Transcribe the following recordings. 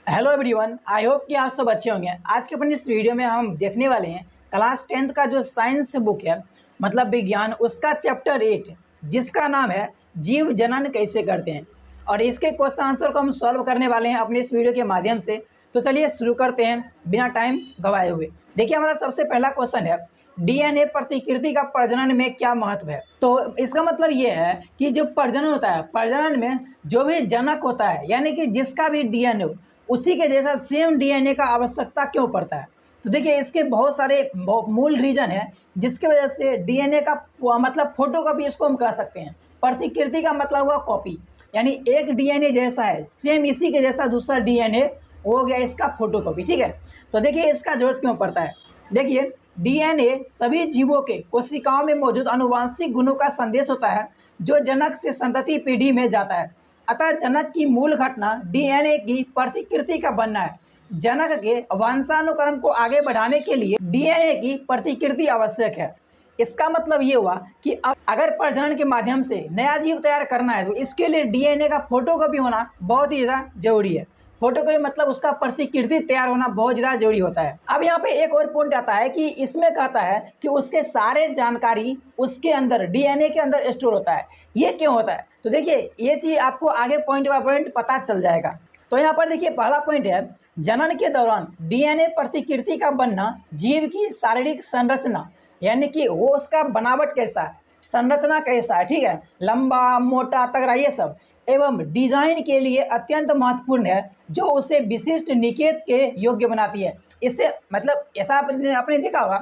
Hello everyone, I hope कि आप सब अच्छे होंगे। आज के अपने इस वीडियो में हम देखने वाले हैं क्लास 10th का जो साइंस बुक है, मतलब विज्ञान, उसका चैप्टर 8 जिसका नाम है जीव जनन कैसे करते हैं। और इसके क्वेश्चन आंसर को हम सॉल्व करने वाले हैं अपने इस वीडियो के माध्यम से। तो चलिए शुरू करते हैं बिना टाइम गवाए हुए। देखिए, हमारा सबसे पहला क्वेश्चन है, डीएनए प्रतिकृति का प्रजनन में क्या महत्व है। तो इसका मतलब ये है कि जो प्रजनन होता है, प्रजनन में जो भी जनक होता है, यानी कि जिसका भी डीएनए उसी के जैसा सेम डीएनए का आवश्यकता क्यों पड़ता है। तो देखिए, इसके बहुत सारे मूल रीजन है जिसकी वजह से डीएनए का मतलब फोटोकॉपी इसको हम कह सकते हैं। प्रतिकृति का मतलब हुआ कॉपी, यानी एक डीएनए जैसा है सेम इसी के जैसा दूसरा डीएनए हो गया इसका फोटोकॉपी। ठीक है, तो देखिए इसका जरूरत क्यों पड़ता है। देखिए, डीएनए सभी जीवों के कोशिकाओं में मौजूद आनुवांशिक गुणों का संदेश होता है जो जनक से संतति पीढ़ी में जाता है। अतः जनक की मूल घटना डीएनए की प्रतिकृति का बनना है। जनक के वंशानुक्रम को आगे बढ़ाने के लिए डीएनए की प्रतिकृति आवश्यक है। इसका मतलब ये हुआ कि अगर प्रजनन के माध्यम से नया जीव तैयार करना है तो इसके लिए डीएनए का फोटोकॉपी होना बहुत ही ज़्यादा जरूरी है। फोटोकॉपी मतलब उसका प्रतिकृति तैयार होना बहुत ज़्यादा जरूरी होता है। अब यहाँ पे एक और पॉइंट आता है कि इसमें कहता है कि उसके सारे जानकारी उसके अंदर डीएनए के अंदर स्टोर होता है। ये क्यों होता है, तो देखिए ये चीज़ आपको आगे पॉइंट बाय पॉइंट पता चल जाएगा। तो यहाँ पर देखिए, पहला पॉइंट है, जनन के दौरान डीएनए प्रतिकृति का बनना जीव की शारीरिक संरचना, यानी कि वो उसका बनावट कैसा है, संरचना कैसा है, ठीक है, लंबा मोटा तगड़ा ये सब, एवं डिजाइन के लिए अत्यंत महत्वपूर्ण है जो उसे विशिष्ट निकेत के योग्य बनाती है। इससे मतलब ऐसा आपने देखा होगा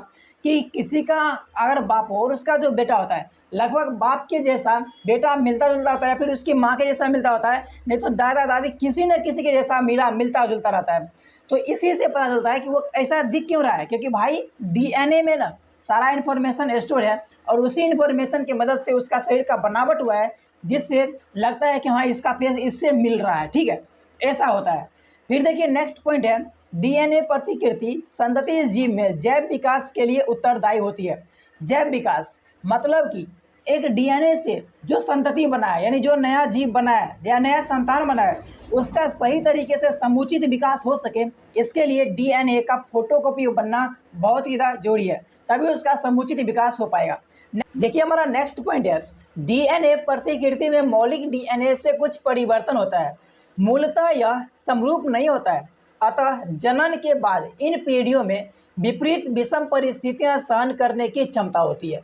कि किसी का अगर बाप हो और उसका जो बेटा होता है लगभग बाप के जैसा बेटा मिलता जुलता होता है, फिर उसकी माँ के जैसा मिलता होता है, नहीं तो दादा दादी किसी न किसी के जैसा मिलता जुलता रहता है। तो इसी से पता चलता है कि वो ऐसा दिख क्यों रहा है, क्योंकि भाई डीएनए में ना सारा इन्फॉर्मेशन स्टोर है और उसी इन्फॉर्मेशन की मदद से उसका शरीर का बनावट हुआ है, जिससे लगता है कि हाँ इसका फेस इससे मिल रहा है। ठीक है, ऐसा होता है। फिर देखिए नेक्स्ट पॉइंट है, डीएनए प्रतिकृति संतति जीव में जैव विकास के लिए उत्तरदायी होती है। जैव विकास मतलब कि एक डीएनए से जो संतति बना है, यानी जो नया जीव बना है या नया संतान बना है, उसका सही तरीके से समुचित विकास हो सके, इसके लिए डीएनए का फोटोकॉपी बनना बहुत ही ज़्यादा जरूरी है, तभी उसका समुचित विकास हो पाएगा। देखिए हमारा नेक्स्ट पॉइंट है, डीएनए प्रतिकृति में मौलिक डीएनए से कुछ परिवर्तन होता है, मूलतः यह समरूप नहीं होता है। अतः जनन के बाद इन पीढ़ियों में विपरीत विषम परिस्थितियां सहन करने की क्षमता होती है।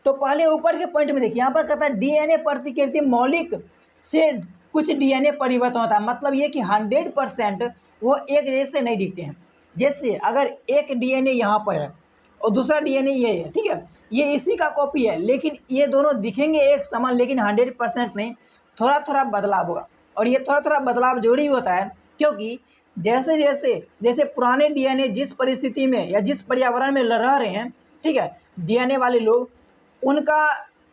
तो पहले ऊपर के पॉइंट में देखिए, यहाँ पर कहता है डीएनए प्रतिकृति मौलिक से कुछ डीएनए परिवर्तन होता है, मतलब ये कि 100% वो एक जैसे नहीं दिखते हैं। जैसे अगर एक डीएनए यहाँ पर है और दूसरा डीएनए ये है, ठीक है, ये इसी का कॉपी है, लेकिन ये दोनों दिखेंगे एक समान, लेकिन 100% नहीं, थोड़ा थोड़ा बदलाव होगा। और ये थोड़ा थोड़ा बदलाव जरूरी होता है क्योंकि जैसे जैसे जैसे पुराने डीएनए जिस परिस्थिति में या जिस पर्यावरण में रह रहे हैं, ठीक है, डीएनए वाले लोग, उनका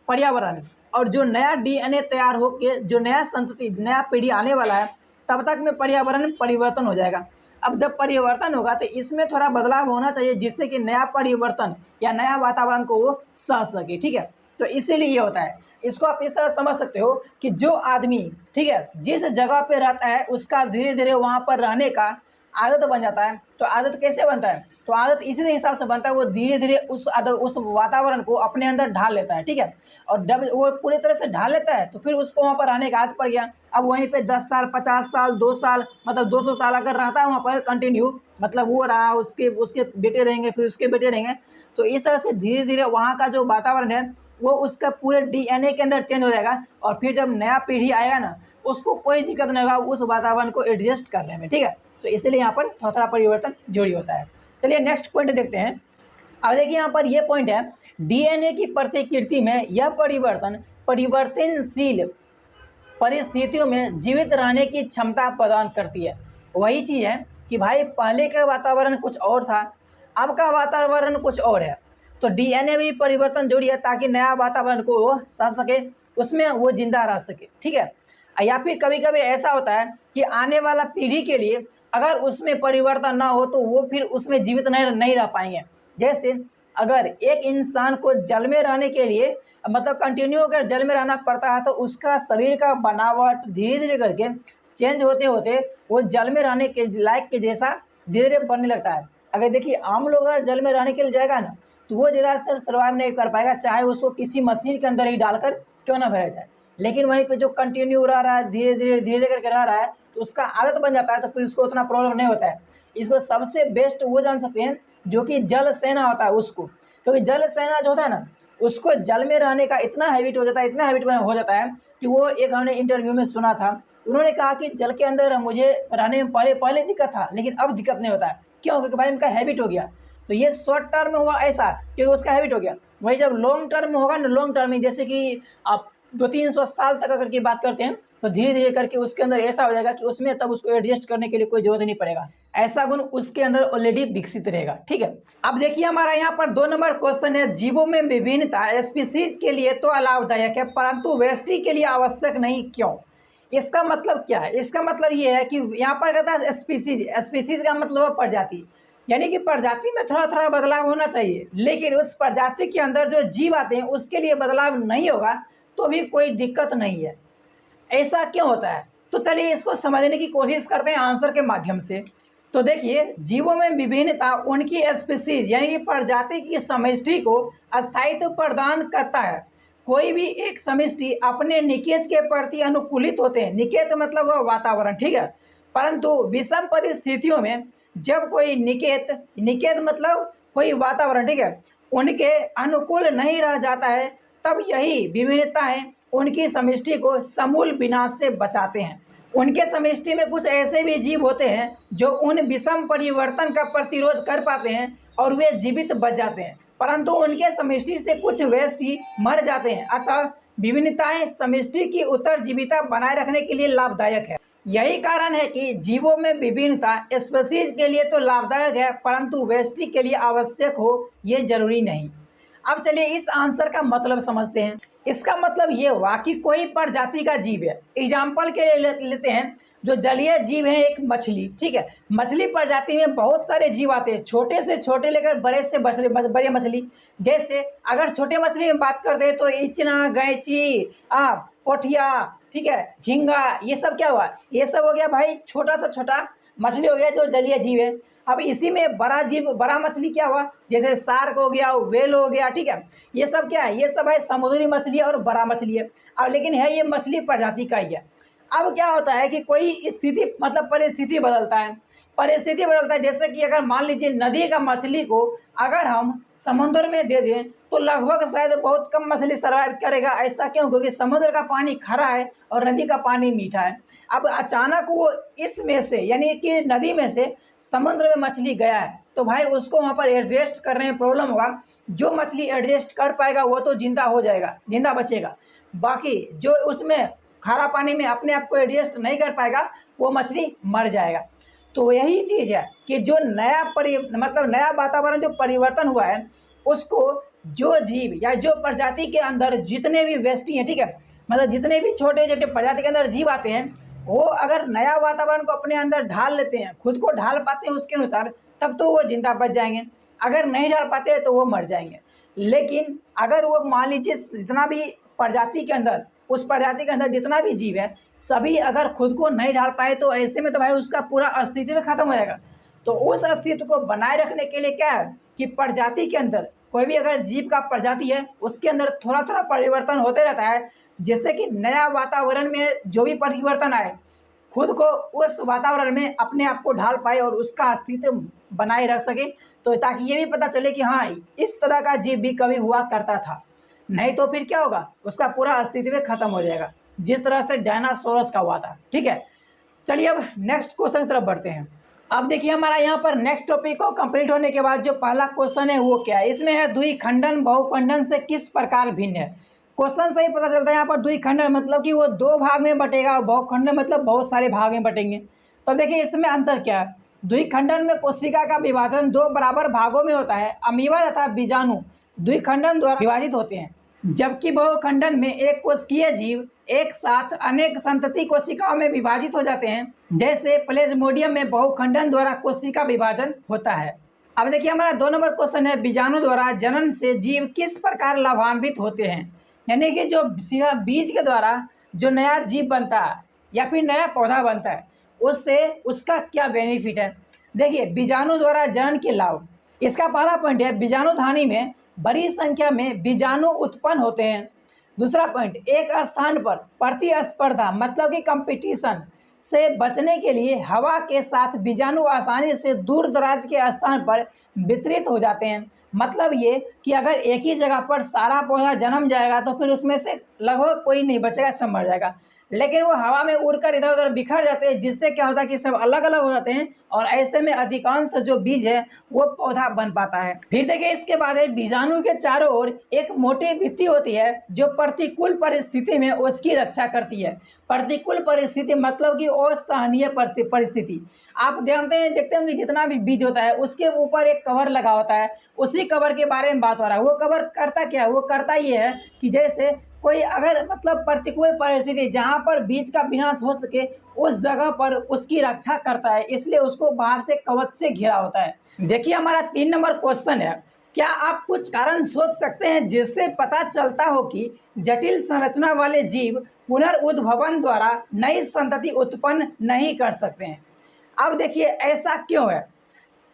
पर्यावरण और जो नया डीएनए तैयार होकर जो नया संतति नया पीढ़ी आने वाला है, तब तक में पर्यावरण में परिवर्तन हो जाएगा। अब जब परिवर्तन होगा तो इसमें थोड़ा बदलाव होना चाहिए जिससे कि नया परिवर्तन या नया वातावरण को वो सह सके। ठीक है, तो इसीलिए ये होता है। इसको आप इस तरह समझ सकते हो कि जो आदमी, ठीक है, जिस जगह पे रहता है उसका धीरे धीरे वहाँ पर रहने का आदत बन जाता है। तो आदत कैसे बनता है, तो आदत इसी हिसाब से बनता है, वो धीरे धीरे उस वातावरण को अपने अंदर ढाल लेता है। ठीक है, और जब वो पूरी तरह से ढाल लेता है तो फिर उसको वहाँ पर रहने का आदत पड़ गया। अब वहीं पे 10 साल 50 साल 2 साल मतलब 200 साल अगर रहता है वहाँ पर कंटिन्यू, मतलब वो रहा, उसके उसके बेटे रहेंगे, फिर उसके बेटे रहेंगे, तो इस तरह से धीरे धीरे वहाँ का जो वातावरण है वो उसका पूरे डीएनए के अंदर चेंज हो जाएगा। और फिर जब नया पीढ़ी आएगा ना, उसको कोई दिक्कत नहीं होगा उस वातावरण को एडजस्ट करने में। ठीक है, तो इसलिए यहाँ पर थोड़ा थोड़ा परिवर्तन जरूरी होता है। चलिए नेक्स्ट पॉइंट देखते हैं। अब देखिए यहाँ पर ये पॉइंट है, डीएनए की प्रतिकृति में यह परिवर्तन परिवर्तनशील परिस्थितियों में जीवित रहने की क्षमता प्रदान करती है। वही चीज़ है कि भाई पहले का वातावरण कुछ और था, अब का वातावरण कुछ और है, तो डीएनए भी परिवर्तन जरूरी है ताकि नया वातावरण को वो सह सके, उसमें वो जिंदा रह सके। ठीक है, या फिर कभी कभी ऐसा होता है कि आने वाला पीढ़ी के लिए अगर उसमें परिवर्तन ना हो तो वो फिर उसमें जीवित नहीं रह पाएंगे। जैसे अगर एक इंसान को जल में रहने के लिए मतलब कंटिन्यू अगर जल में रहना पड़ता है तो उसका शरीर का बनावट धीरे धीरे करके चेंज होते होते वो जल में रहने के लायक के जैसा धीरे धीरे बनने लगता है। अगर देखिए आम लोग अगर जल में रहने के लिए जाएगा ना, तो वो ज़्यादातर सर्वाइव नहीं कर पाएगा, चाहे उसको किसी मशीन के अंदर ही डालकर क्यों ना भरा जाए। लेकिन वहीं पे जो कंटिन्यू रह रहा है, धीरे धीरे धीरे करके रह रहा है, तो उसका आदत बन जाता है, तो फिर उसको उतना प्रॉब्लम नहीं होता है। इसको सबसे बेस्ट वो जान सकते हैं जो कि जल सेना होता है उसको, क्योंकि जल सेना जो होता है ना, उसको जल में रहने का इतना हैबिट हो जाता है, इतना हैबिट हो जाता है कि वो एक हमने इंटरव्यू में सुना था, उन्होंने कहा कि जल के अंदर मुझे रहने में पहले पहले दिक्कत था, लेकिन अब दिक्कत नहीं होता है। क्यों? क्योंकि भाई उनका हैबिट हो गया। तो ये शॉर्ट टर्म में हुआ ऐसा क्योंकि उसका हैबिट हो गया। वही जब लॉन्ग टर्म में होगा ना, लॉन्ग टर्म में जैसे कि आप 200-300 साल तक अगर की बात करते हैं, तो धीरे धीरे करके उसके अंदर ऐसा हो जाएगा कि उसमें तब उसको एडजस्ट करने के लिए कोई जरूरत नहीं पड़ेगा, ऐसा गुण उसके अंदर ऑलरेडी विकसित रहेगा। ठीक है, अब देखिए हमारा यहाँ पर 2 नंबर क्वेश्चन है, जीवों में विभिन्नता स्पीसीज के लिए तो लाभदायक है परंतु वेस्टी के लिए आवश्यक नहीं, क्यों? इसका मतलब क्या है? इसका मतलब ये है कि यहाँ पर कहता है स्पीसीज, स्पीसीज का मतलब है प्रजाति, यानी कि प्रजाति में थोड़ा थोड़ा बदलाव होना चाहिए, लेकिन उस प्रजाति के अंदर जो जीव आते हैं उसके लिए बदलाव नहीं होगा तो भी कोई दिक्कत नहीं है। ऐसा क्यों होता है? तो चलिए इसको समझने की कोशिश करते हैं आंसर के माध्यम से। तो देखिए, जीवों में विभिन्नता उनकी स्पीसीज यानी कि प्रजाति की समष्टि को स्थायित्व प्रदान करता है। कोई भी एक समष्टि अपने निकेत के प्रति अनुकूलित होते हैं, निकेत मतलब वह वातावरण, ठीक है। परंतु विषम परिस्थितियों में जब कोई निकेत, निकेत मतलब कोई वातावरण, ठीक है, उनके अनुकूल नहीं रह जाता है, तब यही विभिन्नताएं उनकी समष्टि को समूल विनाश से बचाते हैं। उनके समष्टि में कुछ ऐसे भी जीव होते हैं जो उन विषम परिवर्तन का प्रतिरोध कर पाते हैं और वे जीवित बच जाते हैं, परंतु उनके समष्टि से कुछ व्यष्टि मर जाते हैं। अतः विभिन्नताएं समष्टि की उत्तरजीविता बनाए रखने के लिए लाभदायक है। यही कारण है कि जीवों में विभिन्नता स्पीसीज के लिए तो लाभदायक है परंतु व्यष्टि के लिए आवश्यक हो ये जरूरी नहीं। अब चलिए इस आंसर का मतलब समझते हैं। इसका मतलब ये हुआ कि कोई प्रजाति का जीव है, एग्जाम्पल के लिए लेते हैं, जो जलीय जीव है एक मछली, ठीक है। मछली प्रजाति में बहुत सारे जीव आते हैं, छोटे से छोटे लेकर बड़े से बड़े मछली। जैसे अगर छोटे मछली में बात करते हैं तो इचना, गैंची, पोठिया, ठीक है, झींगा, ये सब क्या हुआ? ये सब हो गया भाई छोटा सा छोटा मछली हो गया जो जलीय जीव है। अब इसी में बड़ा जीव, बड़ा मछली क्या हुआ? जैसे शार्क हो गया, वेल हो गया, ठीक है। ये सब क्या है? ये सब है समुद्री मछली और बड़ा मछली है। अब लेकिन है ये मछली प्रजाति का ही है। अब क्या होता है कि कोई स्थिति मतलब परिस्थिति बदलता है, परिस्थिति बदलता है। जैसे कि अगर मान लीजिए नदी का मछली को अगर हम समुद्र में दे दें तो लगभग शायद बहुत कम मछली सर्वाइव करेगा। ऐसा क्यों? क्योंकि समुद्र का पानी खारा है और नदी का पानी मीठा है। अब अचानक वो इसमें से यानी कि नदी में से समुद्र में मछली गया है तो भाई उसको वहाँ पर एडजस्ट करने में प्रॉब्लम होगा। जो मछली एडजस्ट कर पाएगा वो तो जिंदा हो जाएगा, जिंदा बचेगा। बाकी जो उसमें खारा पानी में अपने आप को एडजस्ट नहीं कर पाएगा वो मछली मर जाएगा। तो यही चीज़ है कि जो नया मतलब नया वातावरण जो परिवर्तन हुआ है उसको जो जीव या जो प्रजाति के अंदर जितने भी व्यष्टि हैं, ठीक है, मतलब जितने भी छोटे छोटे प्रजाति के अंदर जीव आते हैं, वो अगर नया वातावरण को अपने अंदर ढाल लेते हैं, खुद को ढाल पाते हैं उसके अनुसार, तब तो वो जिंदा बच जाएंगे। अगर नहीं ढाल पाते तो वो मर जाएंगे। लेकिन अगर वो मान लीजिए जितना भी प्रजाति के अंदर, उस प्रजाति के अंदर जितना भी जीव है सभी अगर खुद को नहीं ढाल पाए तो ऐसे में तो भाई उसका पूरा अस्तित्व खत्म हो जाएगा। तो उस अस्तित्व को बनाए रखने के लिए क्या है कि प्रजाति के अंदर कोई भी अगर जीव का प्रजाति है उसके अंदर थोड़ा थोड़ा परिवर्तन होते रहता है, जिससे कि नया वातावरण में जो भी परिवर्तन आए खुद को उस वातावरण में अपने आप को ढाल पाए और उसका अस्तित्व बनाए रख सके। तो ताकि ये भी पता चले कि हाँ इस तरह का जीव भी कभी हुआ करता था, नहीं तो फिर क्या होगा, उसका पूरा अस्तित्व खत्म हो जाएगा, जिस तरह से डायनासोरस का हुआ था। ठीक है, चलिए अब नेक्स्ट क्वेश्चन की तरफ बढ़ते हैं। अब देखिए हमारा यहाँ पर नेक्स्ट टॉपिक को कंप्लीट होने के बाद जो पहला क्वेश्चन है वो क्या है, इसमें है द्विखंडन बहुखंडन से किस प्रकार भिन्न है। क्वेश्चन से ही पता चलता है यहाँ पर द्विखंडन मतलब कि वो दो भाग में बटेगा और बहुखंडन मतलब बहुत सारे भाग में बटेंगे। तो देखिए इसमें अंतर क्या है। द्विखंडन में कोशिका का विभाजन दो बराबर भागों में होता है, अमीबा तथा बीजाणु द्विखंडन द्वारा विभाजित होते हैं, जबकि बहुखंडन में एक कोशिकीय जीव एक साथ अनेक संतति कोशिकाओं में विभाजित हो जाते हैं, जैसे प्लेज्मोडियम में बहुखंडन द्वारा कोशिका विभाजन होता है। अब देखिए हमारा 2 नंबर क्वेश्चन है, बीजाणु द्वारा जनन से जीव किस प्रकार लाभान्वित होते हैं। यानी कि जो सीधा बीज के द्वारा जो नया जीव बनता है या फिर नया पौधा बनता है, उससे उसका क्या बेनिफिट है। देखिए, बीजाणु द्वारा जनन के लाभ। इसका पहला पॉइंट है, बीजाणुधानी में बड़ी संख्या में बीजाणु उत्पन्न होते हैं। दूसरा पॉइंट, एक स्थान पर प्रतिस्पर्धा मतलब कि कंपटीशन से बचने के लिए हवा के साथ बीजाणु आसानी से दूर दराज के स्थान पर वितरित हो जाते हैं। मतलब ये कि अगर एक ही जगह पर सारा पौधा जन्म जाएगा तो फिर उसमें से लगभग कोई नहीं बचेगा, सब मर जाएगा। लेकिन वो हवा में उड़कर इधर उधर बिखर जाते हैं, जिससे क्या होता है कि सब अलग अलग हो जाते हैं और ऐसे में अधिकांश जो बीज है वो पौधा बन पाता है। फिर देखिए, इसके बाद है बीजाणु के चारों ओर एक मोटी भित्ति होती है जो प्रतिकूल परिस्थिति में उसकी रक्षा करती है। प्रतिकूल परिस्थिति मतलब कि असहनीय परिस्थिति। आप देखते होंगे जितना भी बीज होता है उसके ऊपर एक कवर लगा होता है, उसी कवर के बारे में बात हो रहा है। वो कवर करता क्या है, वो करता ये है कि जैसे कोई अगर मतलब प्रतिकूल परिस्थिति जहाँ पर बीज का विनाश हो सके उस जगह पर उसकी रक्षा करता है, इसलिए उसको बाहर से कवच से घिरा होता है। देखिए, हमारा 3 नंबर क्वेश्चन है, क्या आप कुछ कारण सोच सकते हैं जिससे पता चलता हो कि जटिल संरचना वाले जीव पुनर्उद्भवन द्वारा नई संतति उत्पन्न नहीं कर सकते हैं। अब देखिए, ऐसा क्यों है।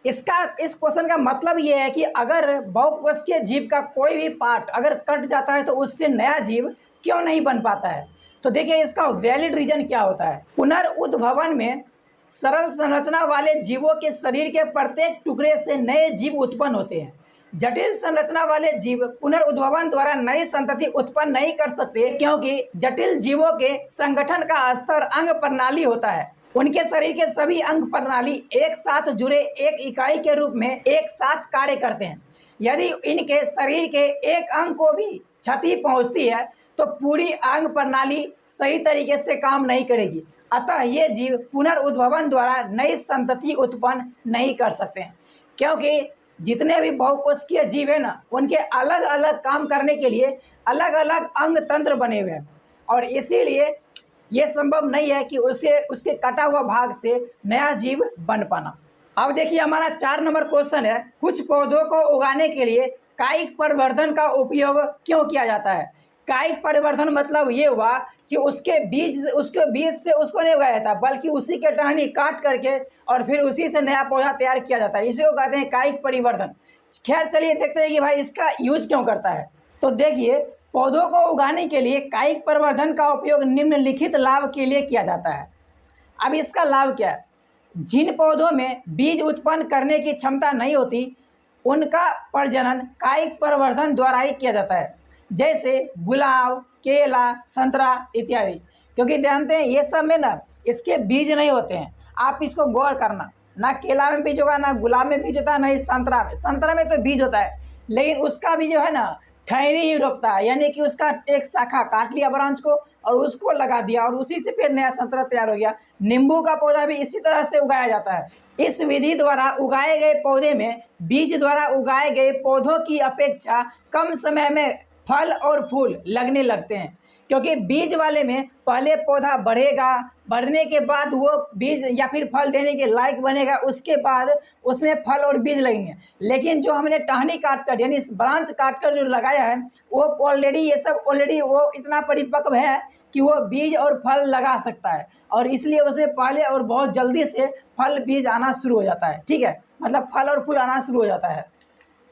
इस क्वेश्चन का मतलब ये है कि अगर बहुकोषीय जीव का कोई भी पार्ट अगर कट जाता है तो उससे नया जीव क्यों नहीं बन पाता है। तो देखिए, इसका वैलिड रीजन क्या होता है। पुनर्उद्भवन में सरल संरचना वाले जीवों के शरीर के प्रत्येक टुकड़े से नए जीव उत्पन्न होते हैं। जटिल संरचना वाले जीव पुनर्उद्भवन द्वारा नई संतति उत्पन्न नहीं कर सकते, क्योंकि जटिल जीवों के संगठन का स्तर अंग प्रणाली होता है। उनके शरीर के सभी अंग प्रणाली एक साथ जुड़े एक इकाई के रूप में एक साथ कार्य करते हैं। यदि इनके शरीर के एक अंग को भी क्षति पहुंचती है तो पूरी अंग प्रणाली सही तरीके से काम नहीं करेगी। अतः ये जीव पुनर्उद्भवन द्वारा नई संतति उत्पन्न नहीं कर सकते हैं, क्योंकि जितने भी बहुकोषीय जीव है ना, उनके अलग अलग काम करने के लिए अलग अलग अंग तंत्र बने हुए हैं और इसीलिए ये संभव नहीं है कि उसके कटा हुआ भाग से नया जीव बन पाना। अब देखिए, हमारा 4 नंबर क्वेश्चन है, कुछ पौधों को उगाने के लिए कायिक परिवर्धन का उपयोग क्यों किया जाता है। कायिक परिवर्धन मतलब ये हुआ कि उसके बीज से उसको नहीं उगाया जाता, बल्कि उसी के टहनी काट करके और फिर उसी से नया पौधा तैयार किया जाता है। इसे को कहते हैं कायिक परिवर्धन। खैर, चलिए देखते हैं कि भाई इसका यूज क्यों करता है। तो देखिए, पौधों को उगाने के लिए कायिक परिवर्धन का उपयोग निम्नलिखित लाभ के लिए किया जाता है। अब इसका लाभ क्या है। जिन पौधों में बीज उत्पन्न करने की क्षमता नहीं होती उनका प्रजनन कायिक परिवर्धन द्वारा ही किया जाता है, जैसे गुलाब, केला, संतरा इत्यादि। क्योंकि जानते हैं ये सब में ना इसके बीज नहीं होते हैं। आप इसको गौर करना, ना केला में बीज होगा, ना गुलाब में बीज होता है, ना ही संतरा में तो बीज होता है, लेकिन उसका भी जो है ना ठहरी ही रोकता है, यानी कि उसका एक शाखा काट लिया ब्रांच को और उसको लगा दिया और उसी से फिर नया संतरा तैयार हो गया। नींबू का पौधा भी इसी तरह से उगाया जाता है। इस विधि द्वारा उगाए गए पौधे में बीज द्वारा उगाए गए पौधों की अपेक्षा कम समय में फल और फूल लगने लगते हैं, क्योंकि बीज वाले में पहले पौधा बढ़ेगा, बढ़ने के बाद वो बीज या फिर फल देने के लायक बनेगा, उसके बाद उसमें फल और बीज लगेंगे। लेकिन जो हमने टहनी काट कर यानी ब्रांच काट कर जो लगाया है वो ऑलरेडी वो इतना परिपक्व है कि वो बीज और फल लगा सकता है और इसलिए उसमें पहले और बहुत जल्दी से फल बीज आना शुरू हो जाता है। ठीक है, मतलब फल और फूल आना शुरू हो जाता है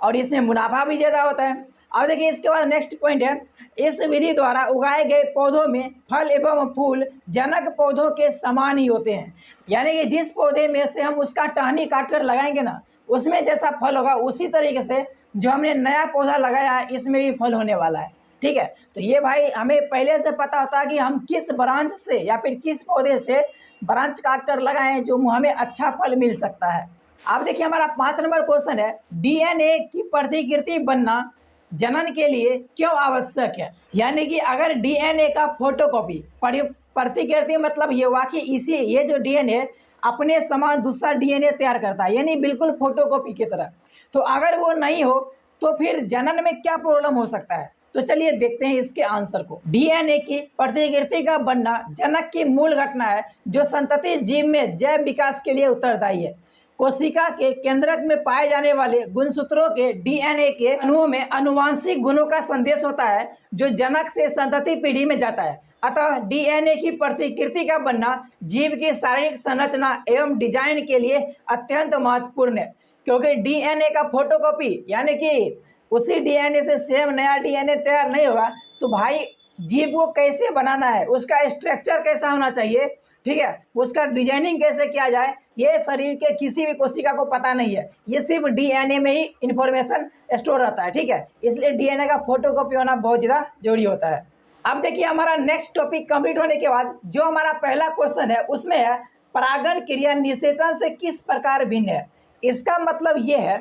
और इसमें मुनाफा भी ज़्यादा होता है। अब देखिए, इसके बाद नेक्स्ट पॉइंट है, इस विधि द्वारा उगाए गए पौधों में फल एवं फूल जनक पौधों के समान ही होते हैं। यानी कि जिस पौधे में से हम उसका टहनी काट कर लगाएंगे ना, उसमें जैसा फल होगा उसी तरीके से जो हमने नया पौधा लगाया है इसमें भी फल होने वाला है। ठीक है, तो ये भाई हमें पहले से पता होता है कि हम किस ब्रांच से या फिर किस पौधे से ब्रांच काट कर लगाएं जो हमें अच्छा फल मिल सकता है। अब देखिए, हमारा 5 नंबर क्वेश्चन है, डीएनए की प्रतिकृति बनना जनन के लिए क्यों आवश्यक है। यानी कि अगर डीएनए का फोटोकॉपी प्रतिकृति मतलब ये हुआ कि ये जो डीएनए अपने समान दूसरा डीएनए तैयार करता है, यानी बिल्कुल फोटोकॉपी की तरह। तो अगर वो नहीं हो तो फिर जनन में क्या प्रॉब्लम हो सकता है। तो चलिए देखते हैं इसके आंसर को। डीएनए की प्रतिकृति का बनना जनक की मूल घटना है जो संतति जीव में जैव विकास के लिए उत्तरदायी है। कोशिका के केंद्रक में पाए जाने वाले गुणसूत्रों के डीएनए के अणुओं में आनुवांशिक गुणों का संदेश होता है जो जनक से संतति पीढ़ी में जाता है। अतः डीएनए की प्रतिकृति का बनना जीव की शारीरिक संरचना एवं डिजाइन के लिए अत्यंत महत्वपूर्ण है, क्योंकि डीएनए का फोटोकॉपी यानी कि उसी डीएनए से सेम नया डीएनए तैयार नहीं होगा, तो भाई जीव को कैसे बनाना है, उसका स्ट्रक्चर कैसा होना चाहिए, ठीक है, उसका डिजाइनिंग कैसे किया जाए, ये शरीर के किसी भी कोशिका को पता नहीं है। ये सिर्फ डीएनए में ही इंफॉर्मेशन स्टोर रहता है, ठीक है, इसलिए डीएनए का फोटोकॉपी होना बहुत ज़्यादा जरूरी होता है। अब देखिए हमारा नेक्स्ट टॉपिक कंप्लीट होने के बाद जो हमारा पहला क्वेश्चन है उसमें है परागण क्रिया निषेचन से किस प्रकार भिन्न है। इसका मतलब ये है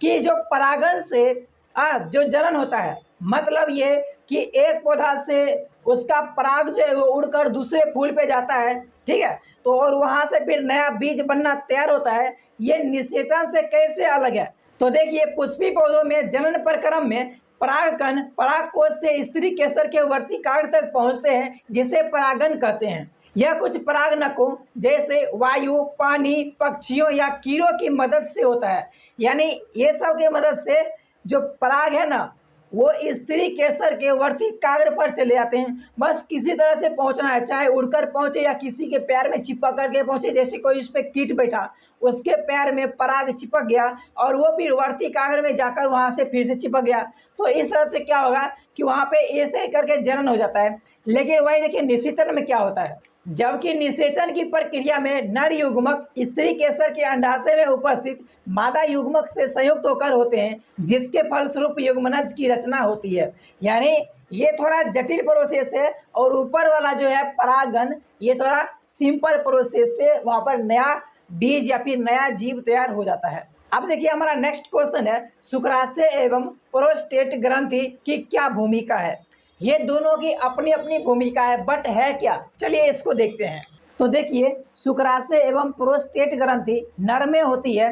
कि जो परागण से जो जनन होता है, मतलब ये कि एक पौधा से उसका पराग जो है वो उड़कर दूसरे फूल पे जाता है, ठीक है, तो और वहाँ से फिर नया बीज बनना तैयार होता है, ये निषेचन से कैसे अलग है। तो देखिए पुष्पी पौधों में जनन प्रक्रम में परागकण परागकोश से स्त्री केसर के वर्तिकाग्र तक पहुँचते हैं, जिसे परागण कहते हैं। यह कुछ परागनकों जैसे वायु, पानी, पक्षियों या कीड़ों की मदद से होता है। यानी ये सब की मदद से जो पराग है ना, वो स्त्री केसर के वर्तिकाग्र पर चले जाते हैं। बस किसी तरह से पहुंचना है, चाहे उड़कर पहुंचे या किसी के पैर में चिपक करके पहुंचे। जैसे कोई इस पे कीट बैठा, उसके पैर में पराग चिपक गया और वो फिर वर्तिकाग्र में जाकर वहां से फिर से चिपक गया, तो इस तरह से क्या होगा कि वहां पे ऐसे करके जनन हो जाता है। लेकिन वही देखिए निषेचन में क्या होता है, जबकि निषेचन की प्रक्रिया में नर युग्मक स्त्री केसर के अंडाशय में उपस्थित मादा युग्मक से संयुक्त होकर होते हैं, जिसके फलस्वरूप युग्मनज की रचना होती है। यानी ये थोड़ा जटिल प्रोसेस है और ऊपर वाला जो है परागण, ये थोड़ा सिंपल प्रोसेस से वहाँ पर नया बीज या फिर नया जीव तैयार हो जाता है। अब देखिए हमारा नेक्स्ट क्वेश्चन है शुक्राशय एवं प्रोस्टेट ग्रंथि की क्या भूमिका है। ये दोनों की अपनी अपनी भूमिका है, बट है क्या, चलिए इसको देखते हैं। तो देखिए शुक्राशय एवं प्रोस्टेट ग्रंथि नर में होती है।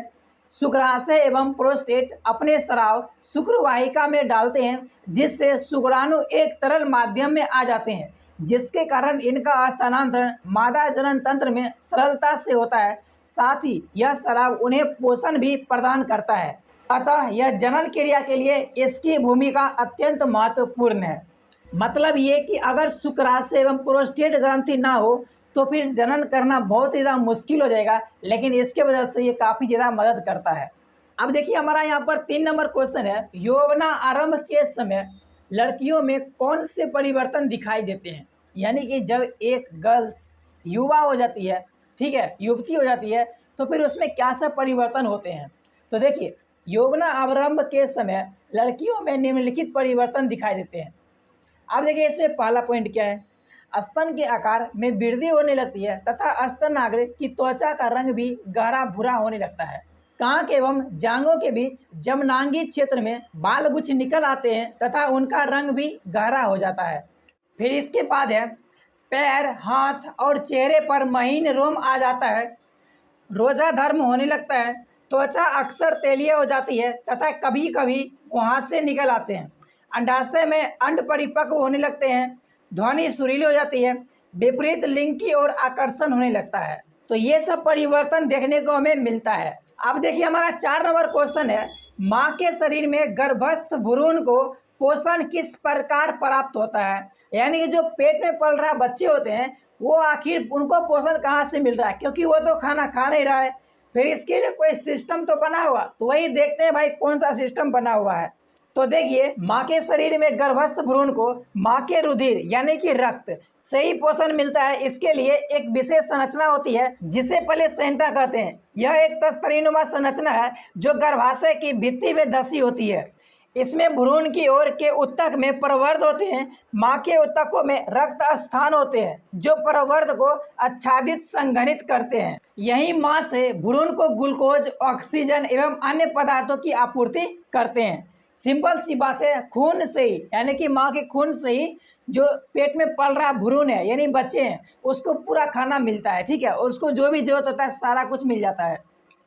शुक्राशय एवं प्रोस्टेट अपने स्राव शुक्रवाहिका में डालते हैं, जिससे शुक्राणु एक तरल माध्यम में आ जाते हैं, जिसके कारण इनका स्थानांतरण मादा जनन तंत्र में सरलता से होता है। साथ ही यह स्राव उन्हें पोषण भी प्रदान करता है, अतः यह जनन क्रिया के लिए इसकी भूमिका अत्यंत महत्वपूर्ण है। मतलब ये कि अगर शुक्राशय एवं प्रोस्टेट ग्रंथि ना हो तो फिर जनन करना बहुत ही ज़्यादा मुश्किल हो जाएगा, लेकिन इसके वजह से ये काफ़ी ज़्यादा मदद करता है। अब देखिए हमारा यहाँ पर 3 नंबर क्वेश्चन है यौवना आरंभ के समय लड़कियों में कौन से परिवर्तन दिखाई देते हैं। यानी कि जब एक गर्ल्स युवा हो जाती है, ठीक है, युवती हो जाती है, तो फिर उसमें क्या सब परिवर्तन होते हैं। तो देखिए यौवना आरंभ के समय लड़कियों में निम्नलिखित परिवर्तन दिखाई देते हैं। अब देखिए इसमें पहला पॉइंट क्या है, स्तन के आकार में वृद्धि होने लगती है तथा स्तनाग्र की त्वचा का रंग भी गहरा भूरा होने लगता है। कांक एवं जांघों के बीच जमनांगी क्षेत्र में बाल गुच्छ निकल आते हैं तथा उनका रंग भी गहरा हो जाता है। फिर इसके बाद है पैर, हाथ और चेहरे पर महीन रोम आ जाता है, रोजा धर्म होने लगता है, त्वचा अक्सर तेलीय हो जाती है तथा कभी कभी कुहासे निकल आते हैं। अंडाशय में अंड परिपक्व होने लगते हैं, ध्वनि सुरीली हो जाती है, विपरीत लिंग की ओर आकर्षण होने लगता है। तो ये सब परिवर्तन देखने को हमें मिलता है। अब देखिए हमारा 4 नंबर क्वेश्चन है माँ के शरीर में गर्भस्थ भ्रूण को पोषण किस प्रकार प्राप्त होता है। यानी कि जो पेट में पल रहा बच्चे होते हैं वो आखिर उनको पोषण कहाँ से मिल रहा है, क्योंकि वो तो खाना खा नहीं रहा है। फिर इसके लिए कोई सिस्टम तो बना हुआ, तो वही देखते हैं भाई कौन सा सिस्टम बना हुआ है। तो देखिए माँ के शरीर में गर्भस्थ भ्रूण को माँ के रुधिर यानी कि रक्त से ही पोषण मिलता है। इसके लिए एक विशेष संरचना होती है जिसे प्लेसेंटा कहते हैं। यह एक तस्तरीनुमा संरचना है जो गर्भाशय की भित्ति में धसी होती है। इसमें भ्रूण की ओर के उत्तक में प्रवर्ध होते हैं। माँ के उत्तकों में रक्त स्थान होते हैं जो प्रवर्ध को आच्छादित संघनित करते हैं। यही माँ से भ्रूण को ग्लूकोज, ऑक्सीजन एवं अन्य पदार्थों की आपूर्ति करते हैं। सिंपल सी बात है, खून से ही यानी कि माँ के खून से ही जो पेट में पल रहा भ्रूण है यानी बच्चे हैं उसको पूरा खाना मिलता है, ठीक है, और उसको जो भी जरूरत होता है सारा कुछ मिल जाता है।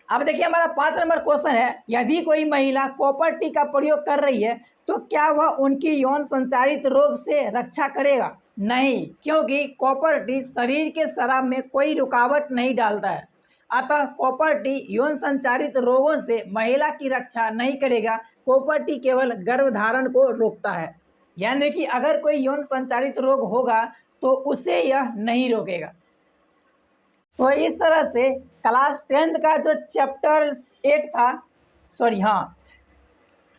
अब देखिए हमारा 5 नंबर क्वेश्चन है यदि कोई महिला कॉपर टी का प्रयोग कर रही है तो क्या वह उनकी यौन संचारित रोग से रक्षा करेगा। नहीं, क्योंकि कॉपर टी शरीर के स्राव में कोई रुकावट नहीं डालता है। अतः कॉपर टी यौन संचारित रोगों से महिला की रक्षा नहीं करेगा। कॉपर टी केवल गर्भधारण को रोकता है। यानी कि अगर कोई यौन संचारित रोग होगा तो उसे यह नहीं रोकेगा। तो इस तरह से क्लास 10th का जो चैप्टर 8 था, सॉरी हाँ,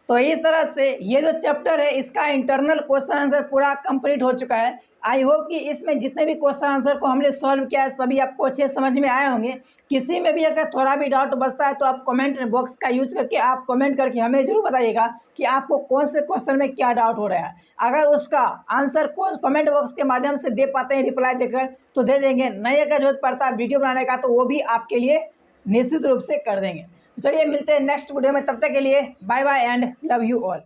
तो इस तरह से ये जो चैप्टर है इसका इंटरनल क्वेश्चन आंसर पूरा कंप्लीट हो चुका है। आई होप कि इसमें जितने भी क्वेश्चन आंसर को हमने सॉल्व किया है सभी आपको अच्छे समझ में आए होंगे। किसी में भी अगर थोड़ा भी डाउट बचता है तो आप कमेंट बॉक्स का यूज करके आप कमेंट करके हमें जरूर बताइएगा कि आपको कौन से क्वेश्चन में क्या डाउट हो रहा है। अगर उसका आंसर को कमेंट बॉक्स के माध्यम से दे पाते हैं रिप्लाई देकर तो दे देंगे, नहीं अगर जरूरत पड़ता है वीडियो बनाने का तो वो भी आपके लिए निश्चित रूप से कर देंगे। तो चलिए मिलते हैं नेक्स्ट वीडियो में, तब तक के लिए bye bye and love you all.